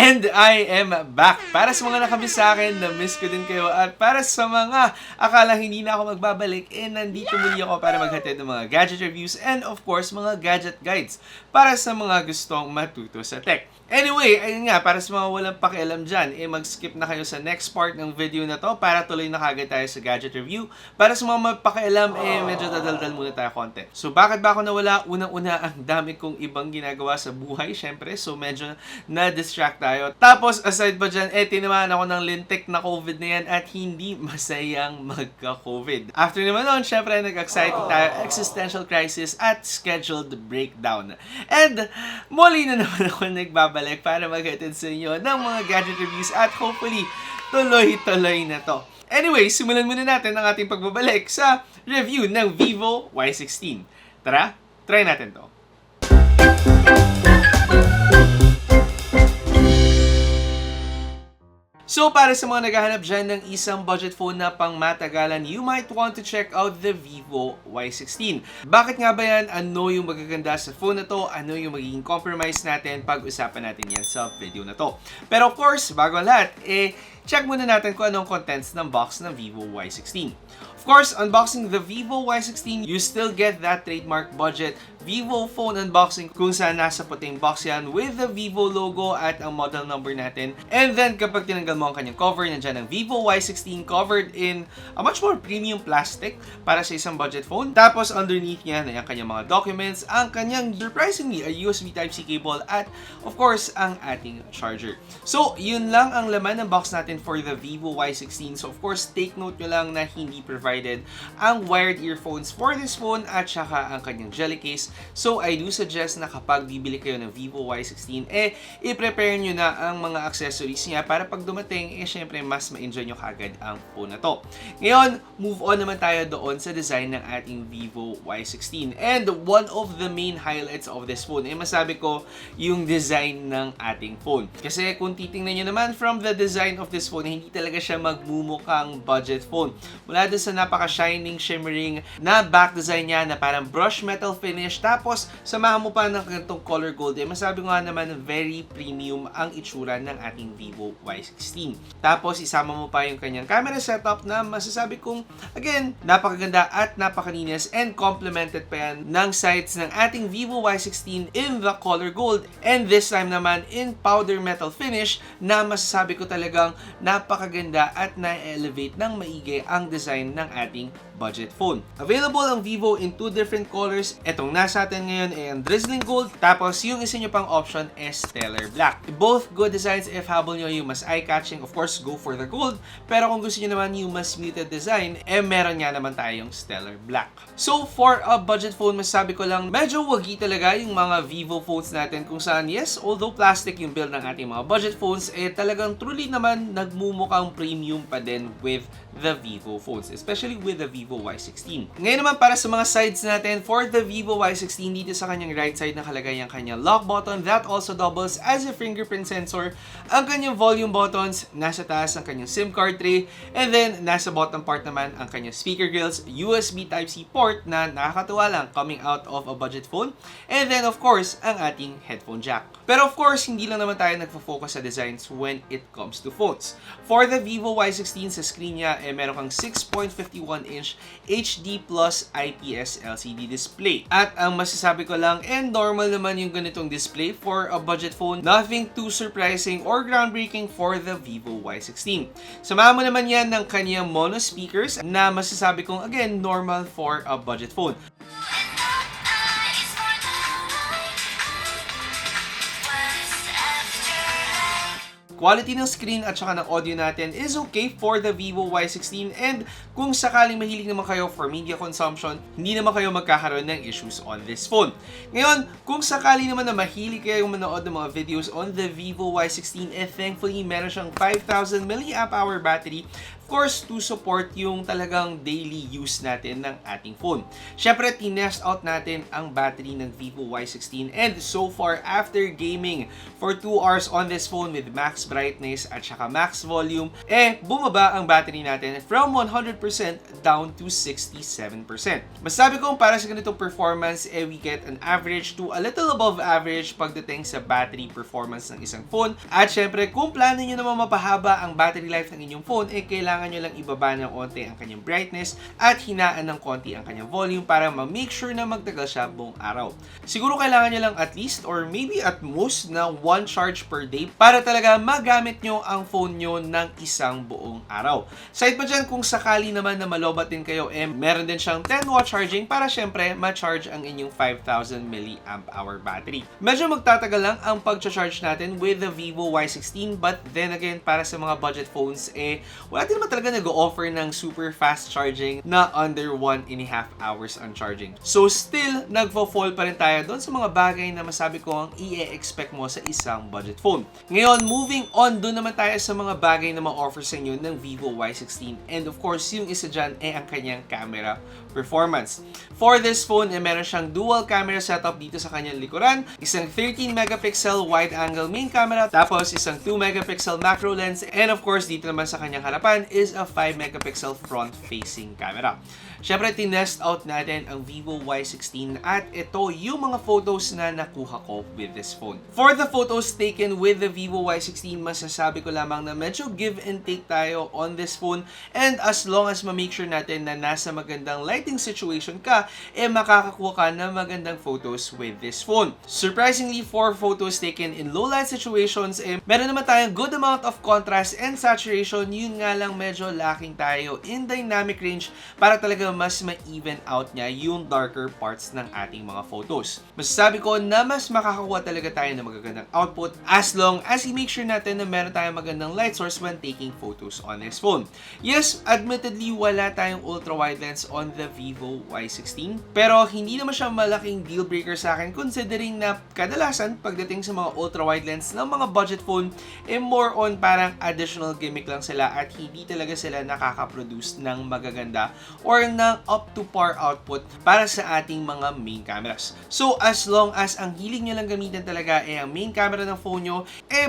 And I am back. Para sa mga nakamiss sa akin, na-miss ko din kayo. At para sa mga akala hindi na ako magbabalik, nandito muli ako para maghatid ng mga gadget reviews and of course, mga gadget guides para sa mga gustong matuto sa tech. Anyway, ayun nga, para sa mga walang pakialam dyan, mag-skip na kayo sa next part ng video na to para tuloy na kagad tayo sa gadget review. Para sa mga magpakialam, medyo dadaldal muna tayo konti. So, bakit ba ako nawala? Unang-una, ang dami kong ibang ginagawa sa buhay, syempre. So, medyo na-distract tayo. Tapos, aside pa dyan, tinamaan ako ng lintik na COVID na yan at hindi masayang magka-COVID. After naman nun, syempre, nag-anxiety tayo, existential crisis at scheduled breakdown. And, muli na naman ako nagbabalik para maghatid sa inyo ng mga gadget reviews at hopefully, tuloy-tuloy na to. Anyway, simulan muna natin ang ating pagbabalik sa review ng VIVO Y16. Tara, try natin to. So, para sa mga naghahanap dyan ng isang budget phone na pang matagalan, you might want to check out the VIVO Y16. Bakit nga ba yan? Ano yung magaganda sa phone na to? Ano yung magiging compromise natin? Pag-usapan natin yan sa video na to. Pero of course, bago ang lahat, check muna natin kung anong contents ng box ng VIVO Y16. Of course, unboxing the VIVO Y16, you still get that trademark budget VIVO phone unboxing kung saan nasa puting box yan with the VIVO logo at ang model number natin. And then, kapag tinanggal mo ang kanyang cover, nandiyan ang VIVO Y16 covered in a much more premium plastic para sa isang budget phone. Tapos, underneath niya na yung kanyang mga documents, ang kanyang, surprisingly, a USB Type-C cable at, of course, ang ating charger. So, yun lang ang laman ng box natin for the VIVO Y16. So, of course, take note nyo lang na hindi provided ang wired earphones for this phone at saka ang kanyang jelly case. So, I do suggest na kapag bibili kayo ng VIVO Y16, i-prepare nyo na ang mga accessories niya para pag dumating, syempre, mas ma-enjoy nyo kagad ang phone na to. Ngayon, move on naman tayo doon sa design ng ating VIVO Y16. And one of the main highlights of this phone, masabi ko, yung design ng ating phone. Kasi kung titingnan nyo naman from the design of this phone, hindi talaga siya magmumukhang budget phone. Mula doon sa napaka-shining, shimmering na back design niya na parang brush metal finish. Tapos, samahan mo pa ng ganitong color gold. Masabi ko nga naman, very premium ang itsura ng ating VIVO Y16. Tapos, isama mo pa yung kanyang camera setup na masasabi kong, again, napakaganda at napakalinis and complemented pa yan ng sights ng ating VIVO Y16 in the color gold. And this time naman, in powder metal finish na masasabi ko talagang napakaganda at na-elevate ng maigi ang design ng ating budget phone. Available ang VIVO in two different colors. Itong nasa atin ngayon ay ang drizzling gold. Tapos yung isa nyo pang option is stellar black. Both good designs. If habol nyo yung mas eye-catching, of course, go for the gold. Pero kung gusto nyo naman yung mas muted design, meron nga naman tayong stellar black. So for a budget phone, masasabi ko lang, medyo wagi talaga yung mga VIVO phones natin kung saan, yes, although plastic yung build ng ating mga budget phones, talagang truly naman nagmumukhang premium pa din with the VIVO phones, especially with the VIVO Y16. Ngayon naman para sa mga sides natin, for the VIVO Y16, dito sa kanyang right side nakalagay ang kanyang lock button that also doubles as a fingerprint sensor. Ang kanyang volume buttons, nasa taas ang kanyang SIM card tray, and then nasa bottom part naman ang kanyang speaker grills, USB Type-C port na nakakatuwa lang coming out of a budget phone, and then of course, ang ating headphone jack. Pero of course, hindi lang naman tayo nagfo-focus sa designs when it comes to phones. For the VIVO Y16, sa screen niya, meron kang 6.51-inch HD Plus IPS LCD display. At ang masasabi ko lang, normal naman yung ganitong display for a budget phone. Nothing too surprising or groundbreaking for the VIVO Y16. Samahan mo naman yan ng kanyang mono speakers na masasabi kong, again, normal for a budget phone. Quality ng screen at saka ng audio natin is okay for the VIVO Y16, and kung sakaling mahilig naman kayo for media consumption, hindi naman kayo magkakaroon ng issues on this phone. Ngayon, kung sakali naman na mahilig kayo manood ng mga videos on the VIVO Y16, thankfully meron siyang 5,000 mAh battery course, to support yung talagang daily use natin ng ating phone. Syempre, tinest out natin ang battery ng Vivo Y16 and so far, after gaming for 2 hours on this phone with max brightness at saka max volume, bumaba ang battery natin from 100% down to 67%. Masasabi kong para sa ganitong performance, we get an average to a little above average pagdating sa battery performance ng isang phone. At syempre, kung plano nyo naman mapahaba ang battery life ng inyong phone, kailangan nyo lang ibaba ng konti ang kanyang brightness at hinaan ng konti ang kanyang volume para ma-make sure na magtagal siya buong araw. Siguro kailangan nyo lang at least or maybe at most na 1 charge per day para talaga magamit nyo ang phone nyo ng isang buong araw. Side pa dyan, kung sakali naman na malobat din kayo, meron din siyang 10-watt charging para syempre ma-charge ang inyong 5,000 mAh battery. Medyo magtatagal lang ang pag-charge natin with the Vivo Y16 but then again, para sa mga budget phones, wala din naman talaga nag-offer ng super fast charging na under 1.5 hours on charging. So still, nagfo-fall pa rin tayo doon sa mga bagay na masabi ko ang i-expect mo sa isang budget phone. Ngayon, moving on, doon naman tayo sa mga bagay na ma-offer sa inyo ng Vivo Y16. And of course, yung isa dyan ang kanyang camera performance. For this phone, meron siyang dual camera setup dito sa kanyang likuran, isang 13 megapixel wide-angle main camera, tapos isang 2 megapixel macro lens, and of course, dito naman sa kanyang harapan is a 5 megapixel front-facing camera. Syempre, tinest out natin ang Vivo Y16 at ito yung mga photos na nakuha ko with this phone. For the photos taken with the Vivo Y16, masasabi ko lamang na medyo give and take tayo on this phone, and as long as ma-make sure natin na nasa magandang lighting situation ka, makakakuha ka ng magandang photos with this phone. Surprisingly, for photos taken in low light situations, meron naman tayong good amount of contrast and saturation. Yun nga lang, medyo lacking tayo in dynamic range para talaga mas ma-even out niya yung darker parts ng ating mga photos. Masasabi ko na mas makakakuha talaga tayo ng magagandang output as long as i-make sure natin na meron tayong magandang light source when taking photos on this phone. Yes, admittedly, wala tayong ultra-wide lens on the Vivo Y16, pero hindi naman siya malaking deal breaker sa akin considering na kadalasan pagdating sa mga ultra-wide lens ng mga budget phone, more on parang additional gimmick lang sila at hindi talaga sila nakaka-produce ng magaganda or ng up-to-par output para sa ating mga main cameras. So, as long as ang hilig nyo lang gamitin talaga ang main camera ng phone nyo,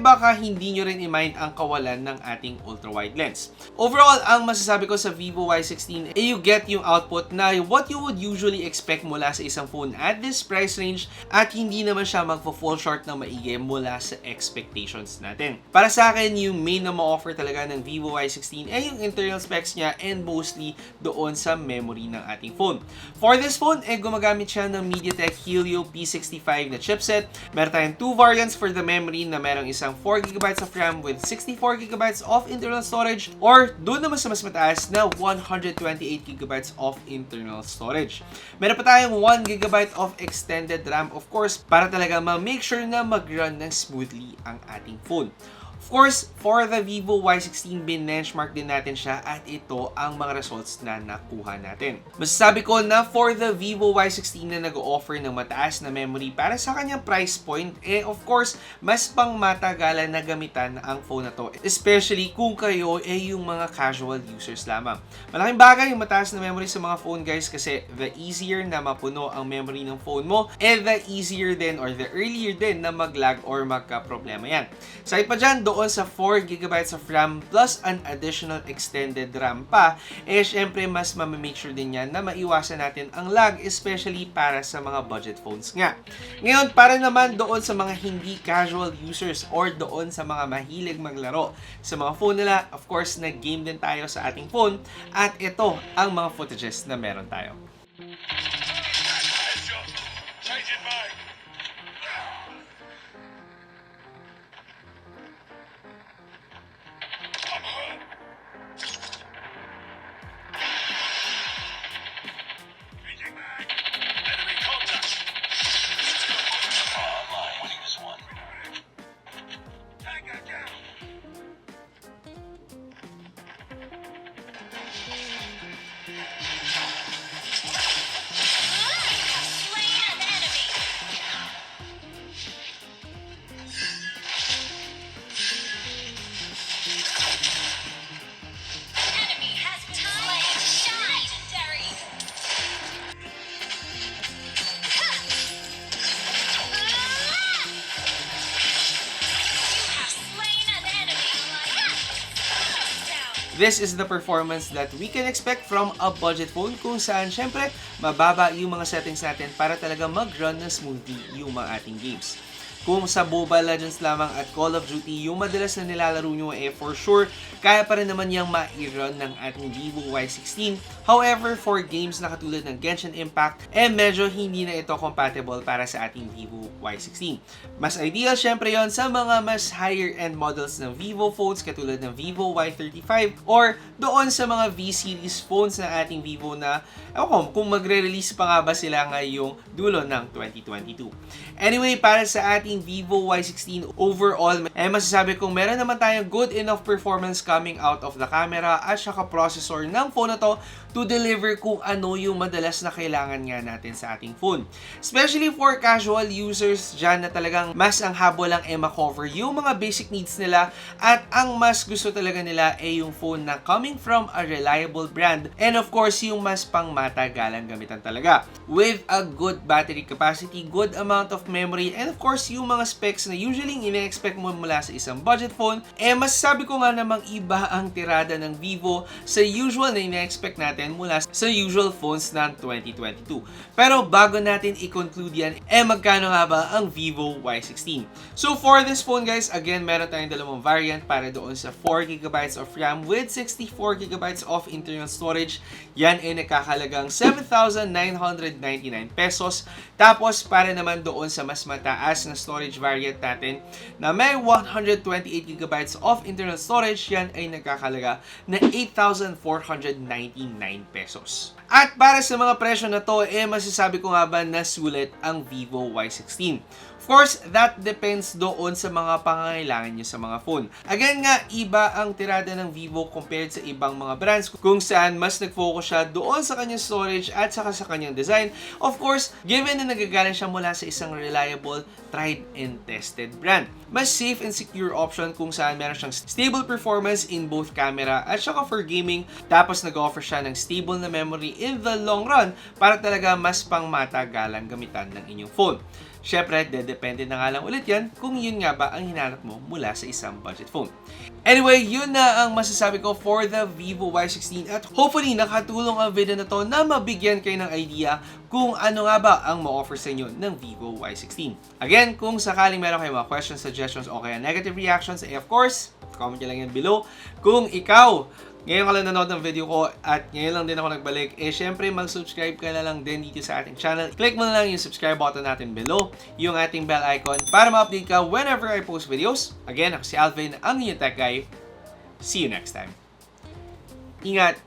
baka hindi nyo rin i-mind ang kawalan ng ating ultra-wide lens. Overall, ang masasabi ko sa Vivo Y16, you get yung output na what you would usually expect mula sa isang phone at this price range at hindi naman siya magpo-fall short ng maigi mula sa expectations natin. Para sa akin, yung main na ma-offer talaga ng Vivo Y16 yung internal specs niya and mostly doon sa memory ng ating phone. For this phone, gumagamit siya ng MediaTek Helio P65 na chipset. Meron tayong 2 variants for the memory na merong isang 4GB of RAM with 64GB of internal storage or doon naman sa mas mataas na 128GB of internal storage. Meron pa tayong 1GB of extended RAM of course para talaga ma-make sure na mag-run ng smoothly ang ating phone. Of course, for the Vivo Y16, benchmark din natin siya at ito ang mga results na nakuha natin. Masasabi ko na for the Vivo Y16 na nag-offer ng mataas na memory para sa kanyang price point, of course, mas pang matagalan na gamitan ang phone na to. Especially kung kayo yung mga casual users lamang. Malaking bagay yung mataas na memory sa mga phone guys kasi the easier na mapuno ang memory ng phone mo, the easier din or the earlier din na mag-lag or magka-problema yan. Side pa dyan, doon sa 4GB of RAM plus an additional extended RAM pa, syempre mas mamamake sure din yan na maiwasan natin ang lag, especially para sa mga budget phones nga. Ngayon, para naman doon sa mga hindi casual users or doon sa mga mahilig maglaro sa mga phone nila, of course, nag-game din tayo sa ating phone at ito ang mga footages na meron tayo. this is the performance that we can expect from a budget phone kung saan syempre mababa yung mga settings natin para talaga mag-run na smoothly yung mga ating games. Kung sa Mobile Legends lamang at Call of Duty yung madalas na nilalaro nyo, for sure, kaya pa rin naman yung ma-run ng ating VIVO Y16. However, for games na katulad ng Genshin Impact, medyo hindi na ito compatible para sa ating VIVO Y16. Mas ideal syempre yon sa mga mas higher-end models ng VIVO phones katulad ng VIVO Y35 or doon sa mga V-series phones na ating VIVO na, kung magre-release pa nga ba sila ngayong dulo ng 2022. Anyway, para sa ating VIVO Y16 overall, masasabi kong meron naman tayong good enough performance coming out of the camera at saka processor ng phone na to to deliver kung ano yung madalas na kailangan nga natin sa ating phone. Especially for casual users dyan na talagang mas ang habol lang ma-cover yung mga basic needs nila at ang mas gusto talaga nila yung phone na coming from a reliable brand and of course yung mas pang matagalang gamitan talaga. With a good battery capacity, good amount of memory, and of course yung mga specs na usually ine-expect mo mula sa isang budget phone, masasabi ko nga namang iba ang tirada ng VIVO sa usual na ine-expect natin mula sa usual phones ng 2022. Pero bago natin i-conclude yan, magkano nga ba ang VIVO Y16? So for this phone guys, again, meron tayong dalawang variant para doon sa 4GB of RAM with 64GB of internal storage. Yan ay nakakalagang 7,999 pesos. Tapos para naman doon sa mas mataas na storage variant natin na may 128GB of internal storage, yan ay nakakalaga na 8,499 pesos. At para sa mga presyo na to, masasabi ko nga ba na sulit ang VIVO Y16? Of course, that depends doon sa mga pangangailangan nyo sa mga phone. Again nga, iba ang tirada ng VIVO compared sa ibang mga brands kung saan mas nag-focus siya doon sa kanyang storage at saka sa kanyang design. Of course, given na nagagaling siya mula sa isang reliable, tried and tested brand. Mas safe and secure option kung saan meron siyang stable performance in both camera at saka for gaming. Tapos nag-offer siya ng stable na memory in the long run para talaga mas pang matagalang gamitan ng inyong phone. Syempre, depende na nga lang ulit yan kung yun nga ba ang hinanap mo mula sa isang budget phone. Anyway, yun na ang masasabi ko for the VIVO Y16 at hopefully nakatulong ang video na to na mabigyan kayo ng idea kung ano nga ba ang ma-offer sa inyo ng VIVO Y16. Again, kung sakaling meron kayo mga questions, suggestions o kaya negative reactions, of course, comment nyo lang yan below. Kung ikaw ngayon ka lang nanood ng video ko at ngayon lang din ako nagbalik, syempre mag-subscribe ka na lang din dito sa ating channel. Click mo na lang yung subscribe button natin below, yung ating bell icon para ma-update ka whenever I post videos. Again, ako si Alvin, ang inyong tech guy. See you next time. Ingat!